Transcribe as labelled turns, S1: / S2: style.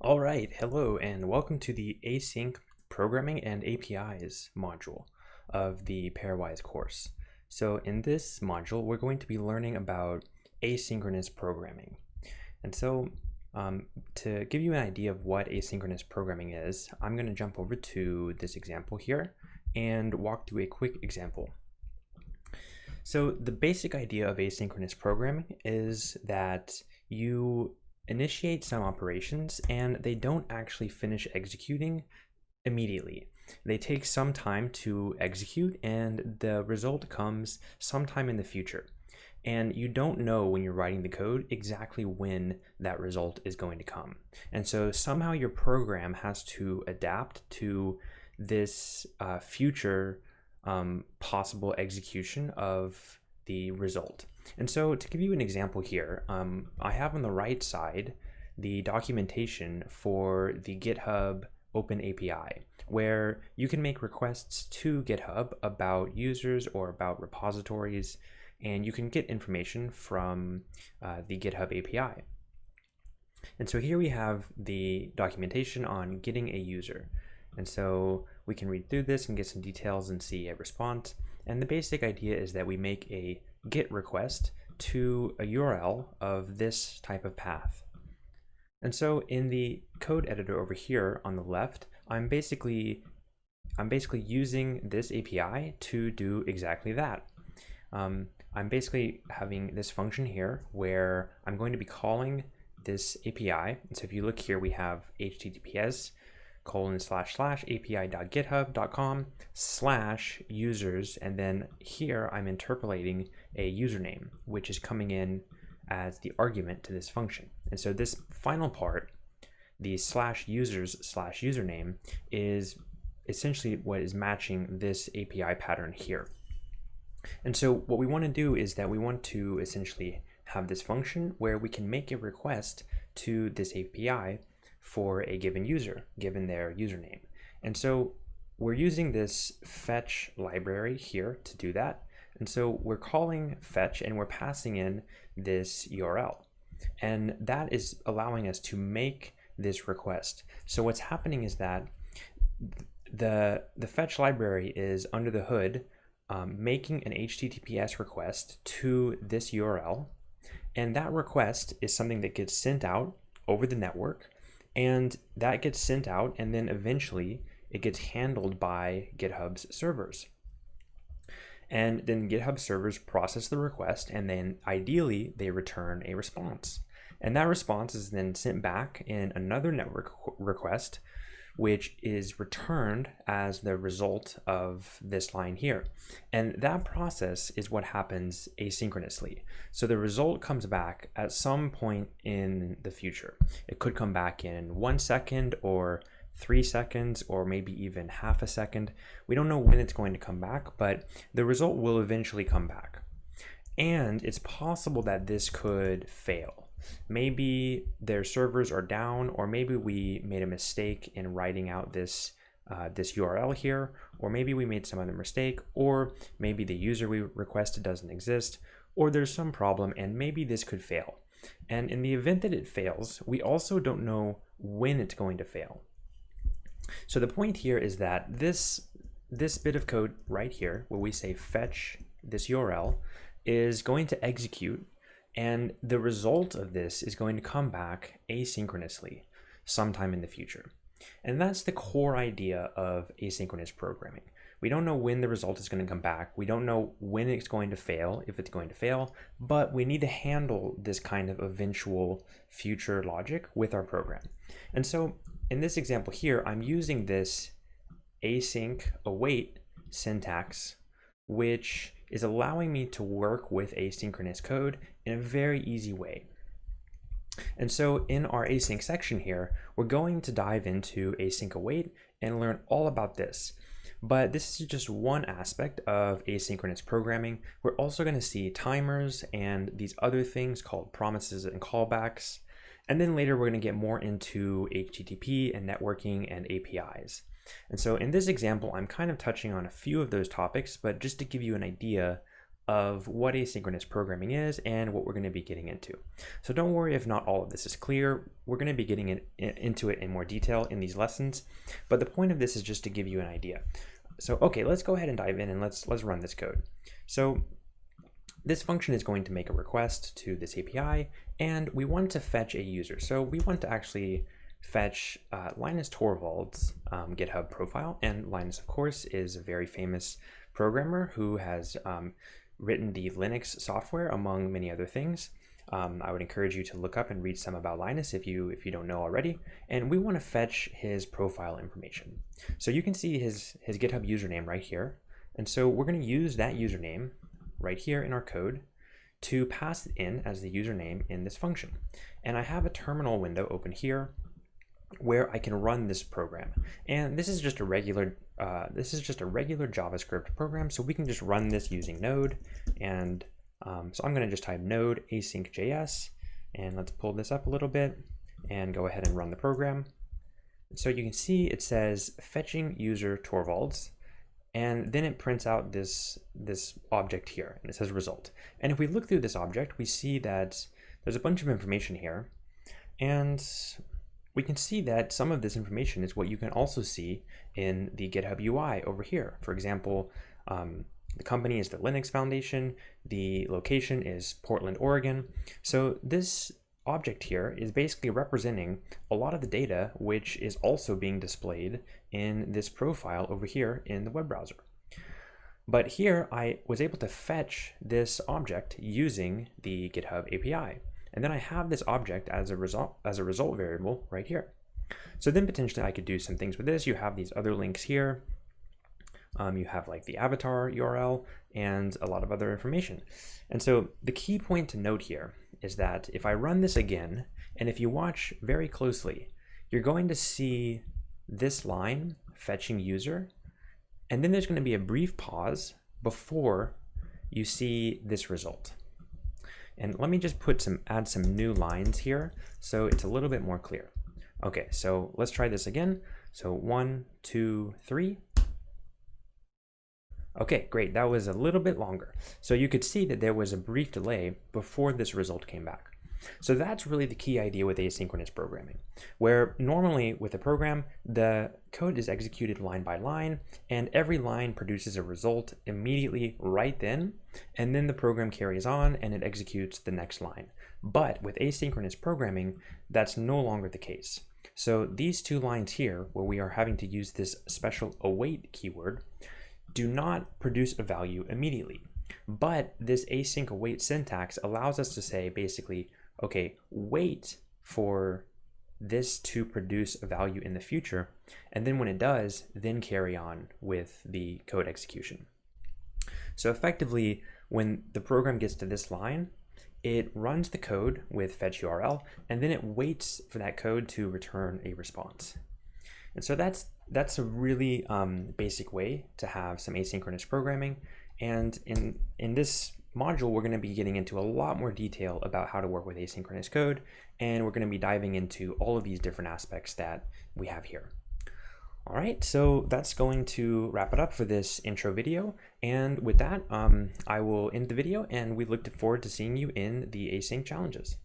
S1: All right, hello and welcome to the Async Programming and APIs module of the Pairwise course. So in this module, we're going to be learning about asynchronous programming. And so to give you an idea of what asynchronous programming is, I'm going to jump over to this example here and walk through a quick example. So the basic idea of asynchronous programming is that you initiate some operations and they don't actually finish executing immediately. They take some time to execute and the result comes sometime in the future. And you don't know when you're writing the code exactly when that result is going to come. And so somehow your program has to adapt to this future possible execution of the result. And so to give you an example here, I have on the right side the documentation for the GitHub Open API, where you can make requests to GitHub about users or about repositories, and you can get information from the GitHub API. And so here we have the documentation on getting a user. And so we can read through this and get some details and see a response. And the basic idea is that we make a GET request to a URL of this type of path. And so in the code editor over here on the left, I'm basically using this API to do exactly that. I'm basically having this function here where I'm going to be calling this API. And so if you look here, we have https://api.github.com/users, and then here I'm interpolating a username, which is coming in as the argument to this function. And so this final part, the /users/username, is essentially what is matching this API pattern here. And so what we want to do is that we want to essentially have this function where we can make a request to this API for a given user, given their username. And so we're using this fetch library here to do that. And so we're calling fetch and we're passing in this URL. And that is allowing us to make this request. So what's happening is that the fetch library is under the hood making an HTTPS request to this URL. And that request is something that gets sent out over the network. And that gets sent out, and then eventually it gets handled by GitHub's servers. And then GitHub servers process the request, and then ideally they return a response. And that response is then sent back in another network request, which is returned as the result of this line here. And that process is what happens asynchronously. So the result comes back at some point in the future. It could come back in 1 second or 3 seconds or maybe even half a second. We don't know when it's going to come back, but the result will eventually come back. And it's possible that this could fail. Maybe their servers are down, or maybe we made a mistake in writing out this URL here, or maybe we made some other mistake, or maybe the user we requested doesn't exist, or there's some problem and maybe this could fail. And in the event that it fails, we also don't know when it's going to fail. So the point here is that this bit of code right here, where we say fetch this URL, is going to execute, and the result of this is going to come back asynchronously sometime in the future. And that's the core idea of asynchronous programming. We don't know when the result is going to come back. We don't know when it's going to fail, if it's going to fail, but we need to handle this kind of eventual future logic with our program. And so in this example here, I'm using this async await syntax, which is allowing me to work with asynchronous code in a very easy way. And so in our async section here, we're going to dive into async await and learn all about this. But this is just one aspect of asynchronous programming. We're also going to see timers and these other things called promises and callbacks. And then later we're going to get more into HTTP and networking and APIs. And so in this example, I'm kind of touching on a few of those topics, but just to give you an idea of what asynchronous programming is and what we're going to be getting into. So don't worry if not all of this is clear. We're going to be getting into it in more detail in these lessons, but the point of this is just to give you an idea. So okay, let's go ahead and dive in and let's run this code. So this function is going to make a request to this API, and we want to fetch a user. So we want to actually fetch Linus Torvalds' GitHub profile, and Linus, of course, is a very famous programmer who has written the Linux software, among many other things. I would encourage you to look up and read some about Linus if you don't know already. And we want to fetch his profile information. So you can see his GitHub username right here. And so we're going to use that username right here in our code to pass it in as the username in this function. And I have a terminal window open here where I can run this program. And this is just a regular JavaScript program, so we can just run this using Node. And so I'm going to just type node async.js, and let's pull this up a little bit and go ahead and run the program. So you can see it says fetching user Torvalds, and then it prints out this object here, and it says result. And if we look through this object, we see that there's a bunch of information here, and we can see that some of this information is what you can also see in the GitHub UI over here. For example, the company is the Linux Foundation, the location is Portland, Oregon. So this object here is basically representing a lot of the data which is also being displayed in this profile over here in the web browser. But here I was able to fetch this object using the GitHub API. And then I have this object as a result variable right here. So then potentially I could do some things with this. You have these other links here. You have like the avatar URL and a lot of other information. And so the key point to note here is that if I run this again, and if you watch very closely, you're going to see this line, fetching user, and then there's going to be a brief pause before you see this result. And let me just add some new lines here so it's a little bit more clear. Okay, so let's try this again. So 1, 2, 3. Okay, great, that was a little bit longer. So you could see that there was a brief delay before this result came back. So that's really the key idea with asynchronous programming, where normally with a program, the code is executed line by line, and every line produces a result immediately right then, and then the program carries on and it executes the next line. But with asynchronous programming, that's no longer the case. So these two lines here, where we are having to use this special await keyword, do not produce a value immediately. But this async await syntax allows us to say basically, okay, wait for this to produce a value in the future, and then when it does, then carry on with the code execution. So effectively, when the program gets to this line, it runs the code with fetch URL, and then it waits for that code to return a response. And so that's a really basic way to have some asynchronous programming. And in this module, we're going to be getting into a lot more detail about how to work with asynchronous code, and we're going to be diving into all of these different aspects that we have here. All right, so that's going to wrap it up for this intro video. And with that, I will end the video, and we look forward to seeing you in the async challenges.